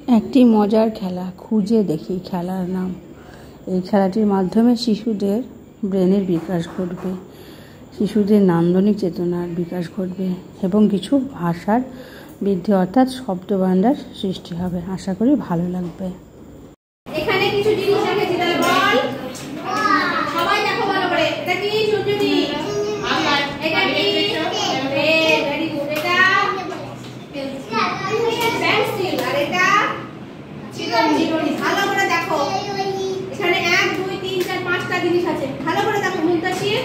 একটি মজার খেলা খুঁজে দেখি খেলার নাম। এই খেলাটির মাধ্যমে শিশুদের ব্রেনের বিকাশ ঘটবে, শিশুদের নান্দনিক চেতনার বিকাশ ঘটবে এবং কিছু ভাষার বৃদ্ধি অর্থাৎ শব্দভাণ্ডার সৃষ্টি হবে। আশা করি ভালো লাগবে। এখানে কিছু জিনিস রেখেছি, তাহলে বল সবাই দেখো ভালো করে। এটা কি সূর্যটি? এটা কি? Very good. এটা পেন্সিল। আর এটা চিরুনি। ভালো করে দেখো, এখানে 1 2 3 4 5টা জিনিস আছে। ভালো করে দেখো মুনতাসির,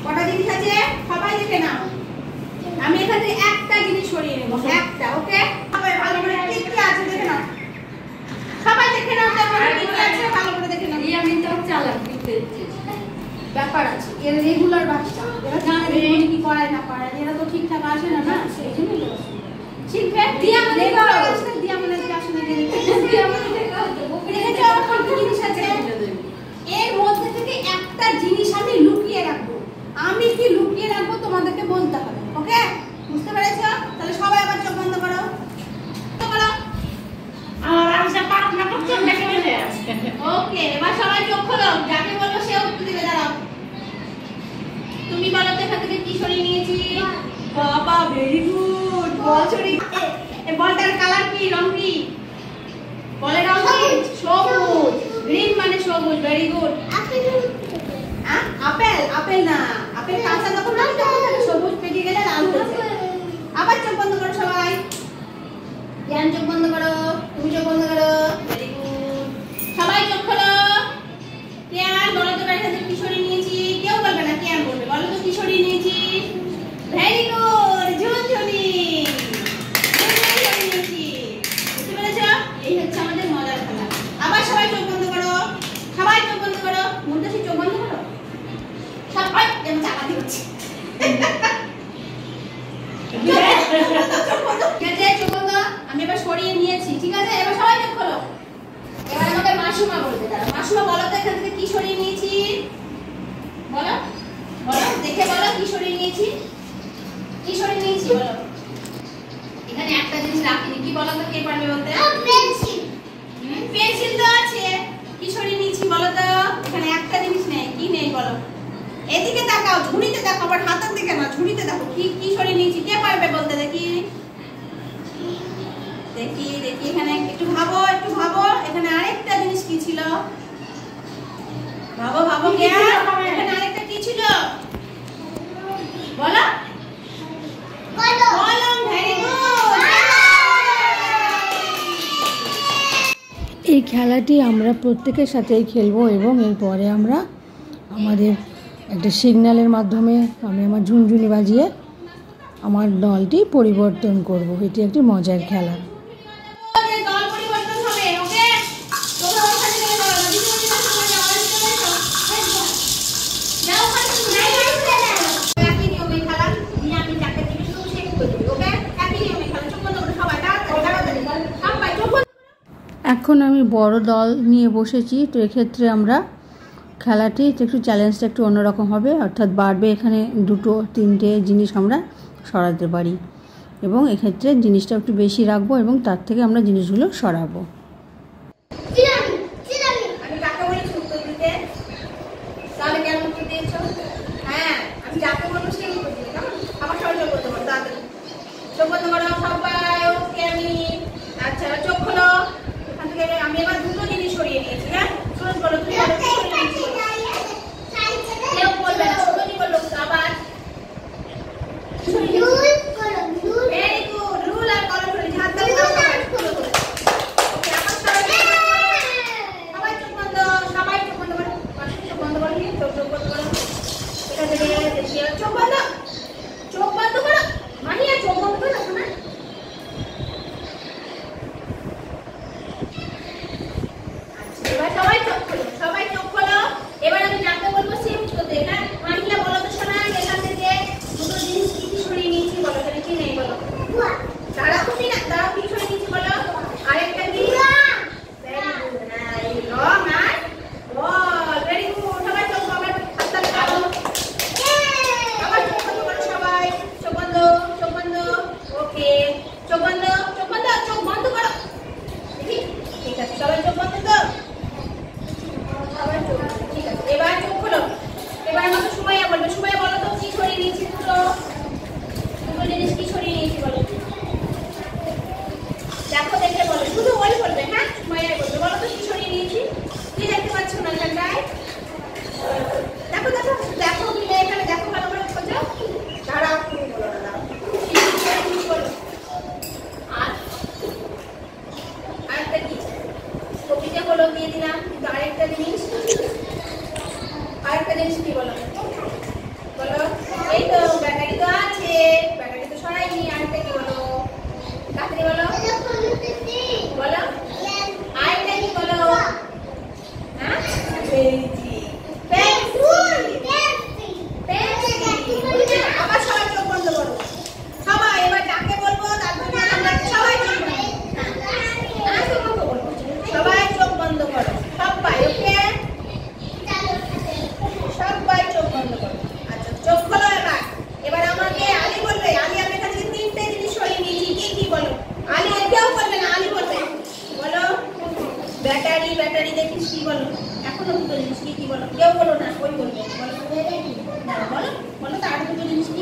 কটা জিনিস আছে সবাই দেখে নাও। আমি এখান থেকে একটা জিনিস সরিয়ে নেব, একটা। ওকে, সবাই ভালো করে কি কি আছে দেখে নাও। সবাই দেখে নাও, তারপরে কি কি আছে ভালো করে দেখে নাও। আমি তো চালাক দিতে ব্যাপার আছে, এর রেগুলার বাচ্চা, এরা জানে যে কি করায় না করায়, এরা তো ঠিকঠাক আসে না, না সেই জন্যই তো শিখবে। দিয়া মানে দিয়া মানে আসলে দিয়া মানে দেখেছো কত জিনিস আছে। এর মধ্যে থেকে একটা জিনিস আমি লুকিয়ে রাখবো। আমি কি লুকিয়ে রাখবো তোমাদেরকে বলতে হবে। ওকে, বুঝতে পেরেছো? তাহলে সবাই আবার চোখ বন্ধ করো। ওকে, এবার সবাই চোখ খোলো। যাকে বলবো সে উত্তর দিবে। দাঁড়াও, তুমি বলো তো এখান থেকে কি সরিয়ে নিয়েছি? বাবা ভেরি গুড। বল সরিয়ে, এই বলটার কালার কি, রং কি? বলের রং কি? সবুজ। গ্রিন মানে সবুজ। Very good. আপেল? আপেল না, আপেল কাঁচা তখন না, তখন থাকে সবুজ, পেকে গেলে লাল হয়ে যায়। আবার চোখ বন্ধ করো সবাই। জ্ঞান চোখ বন্ধ করো, তুমি চোখ বন্ধ করো। Very good. সবাই চোখ খোলো। কেয়ার বলো তো এখান থেকে কি সরিয়ে নিয়েছি? কেউ বলবে না, কেয়ার বলবে। বলো তো কি সরিয়ে নিয়েছি? Very good. ঝুনঝুনি সরিয়ে নিয়েছি। বুঝতে পেরেছো? এই হচ্ছে আমাদের মজার খেলা। আবার সবাই চোখ বন্ধ করো, সবাই চোখ বন্ধ করো। মুনতাসির চোখ বন্ধ করো। সবাই যেমন চাপা দিচ্ছি। আমি এবার সরিয়ে নিয়েছি, ঠিক আছে? এবার সবাই চোখ খোলো। এবার আমাকে মাসুমা বলবে। দাঁড়া, মাসুমা বলো তো এখান থেকে কি সরিয়ে নিয়েছি? বলো বলো, দেখে বলো কি সরিয়ে নিয়েছি। কি সরিয়ে নিয়েছি বলো। এখানে একটা জিনিস রাখিনি, কি বলো তো? কে পারবে বলতে? পেন্সিল। পেন্সিল তো আছে। কি সরিয়ে নিয়েছি বলো তো? এখানে একটা জিনিস নেই। কি নেই বলো? এদিকে তাকাও, ঝুড়িতে দেখো, আবার হাতের দিকে না, ঝুড়িতে দেখো। কি কি সরিয়ে নিয়েছি? কে পারবে বলতে? দেখি দেখি দেখি, এখানে একটু ভাবো, একটু ভাবো। এখানে আরেকটা জিনিস কি ছিল? ভাবো ভাবো, এখানে আরেকটা কি ছিল বলো? কলম। Very good. এই খেলাটি আমরা প্রত্যেকের সাথেই খেলবো এবং এরপরে আমরা আমাদের একটা সিগন্যালের মাধ্যমে আমি আমার ঝুনঝুনি বাজিয়ে আমার দলটি পরিবর্তন করব। এটি একটি মজার খেলা। দল পরিবর্তন হবে। ওকে, তোমরা ওখানে চলে যাও। যাও ওখানে চলে যাও। একই নিয়মে খেলা। আমি যাকে জিজ্ঞেস করব সে উত্তর দেবে। ওকে, একই নিয়মে খেলা। চোখ বন্ধ করে সবাই তাড়াতাড়ি সবাই চোখ বন্ধ। এখন আমি বড় দল নিয়ে বসেছি, তো এক্ষেত্রে আমরা খেলাটি একটু চ্যালেঞ্জটা একটু অন্যরকম হবে, অর্থাৎ বাড়বে এখানে 2 3টে জিনিস আমরা সরাতে পারি এবং এক্ষেত্রে জিনিসটা একটু বেশি রাখবো এবং তার থেকে আমরা জিনিসগুলো সরাবো। আমি কাকে বলেছি উত্তর দিতে? তাহলে কেন উত্তর দিয়েছো? হ্যাঁ, আমি যাকে বলবো সেই উত্তর দিবে। কেমন? আবার সবাই চোখ বন্ধ করো, তাড়াতাড়ি চোখ বন্ধ করো সবাই। ওকে, আমি আচ্ছা চোখ খোলো। এখান থেকে আমি এবার 2টো জিনিস সরিয়ে নিয়েছি। হ্যাঁ, সুরজ বলো, তুমি বলো কি সরিয়ে নিয়েছি? কেউ বলবে না, সুরজই বললো। আবার ভেরি গুড। রুল আর কলম সরিয়ে হাত দাও। ওকে, আবার সবাই চোখ বন্ধ। সবাই চোখ বন্ধ করো। চোখ বন্ধ করো, চোখ বন্ধ করো। এটা থেকে চোখ বন্ধ, চোখ বন্ধ করো। মাহিয়া চোখ বন্ধ করো না, শোনা। এবার সবাই চোখ খোলো, সবাই চোখ খোলো। এবার আমি যাকে বলবো সে উত্তর দেবে। হ্যাঁ, মাহিয়া বলো তো শোনা, এখান থেকে 2টো জিনিস কি কি সরিয়ে নিয়েছি বলো। এখানে কি নেই বলো? দাঁড়াও তুমি না, দাঁড়াও। কি সরিয়ে নিয়েছি বলো? আরেকটা কি? Very good. হ্যাঁ, এই রং আর বল। Very good. সবাই চোখ আবার হাত তালি দাও। আবার চোখ বন্ধ করো সবাই। চোখ বন্ধ, চোখ বন্ধ। ওকে, চোখ বন্ধ, চোখ বন্ধ, চোখ বন্ধ করো। বল বলবে, হ্যাঁ মায়ের বলবে। বলো তো কি সরিয়ে নিয়েছি, কি দেখতে পাচ্ছ না এখানটায়? দেখো দেখো দেখো, এখানে দেখো, ভালো করে খোঁজো। দাঁড়াও, তুমি বলো না, দাঁড়াও। বলো আরেকটা কি, কপিতে হলো দিয়ে দিলাম, কিন্তু আরেকটা জিনিস কি বলো? বলো, এই তো ব্যাটারি তো আছে, ব্যাটারি তো সরাইনি। আরেকটা কি বলো, তাড়াতাড়ি বলো। বলো আরেকটা কি বলো? হ্যাঁ আবার সবাই চোখ বন্ধ করো, সবাই এবার যাকে বলবো তারপরে আমরা সবাই চোখ বন্ধ, সবাই চোখ বন্ধ করো, সবাই। ওকে, সবাই চোখ বন্ধ করো। আচ্ছা চোখ খোলো। এবার আমাকে আলী বলবে। আলী আপনার কাছে 3টে জিনিস সরিয়ে নিয়েছি, কি কি বলো? আলী কেউ বলবে না, আলী বলবে। বলো ব্যাটারি, ব্যাটারি দেখিস কি বলো? এখনো দুটো জিনিস কি কি বলো? কেউ বলো না, ওই বলবে। বলো বলো বলো, তার দুটো জিনিস কি